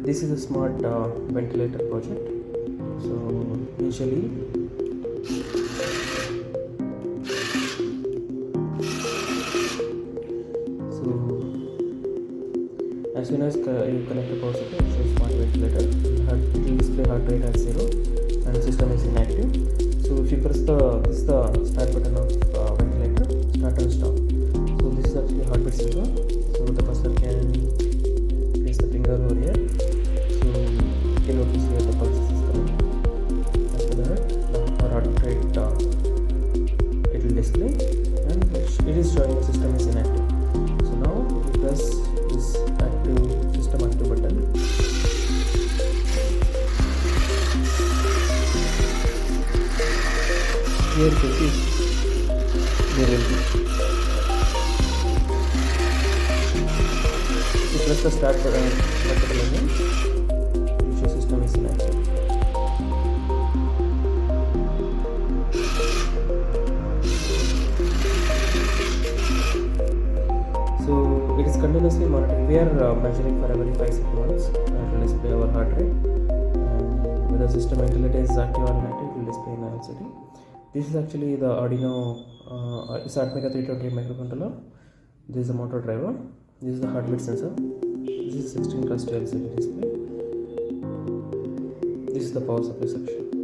This is a smart ventilator project. So initially, as soon as you connect the power supply, it says smart ventilator. It will display heart rate at 0 and system is inactive. So if you press this is the start button of ventilator, start and stop. So this is actually heartbeat sensor. So the cursor can place the finger over here. So you can notice here the pulse is coming. After that, the heart rate it will display, and it is showing the system is inactive. So now if you press this system active button, here it is there will be. If you press the start button again, your system is inactive. So it is continuously monitoring. We are measuring for every 5 seconds. It will display our heart rate, and whether the system ventilator is active or inactive, it will display in the LCD. This is actually the Arduino. It's Atmega 320 microcontroller. This is the motor driver. This is the heartbeat sensor. This is 16 plus LCD display. This is the power supply section.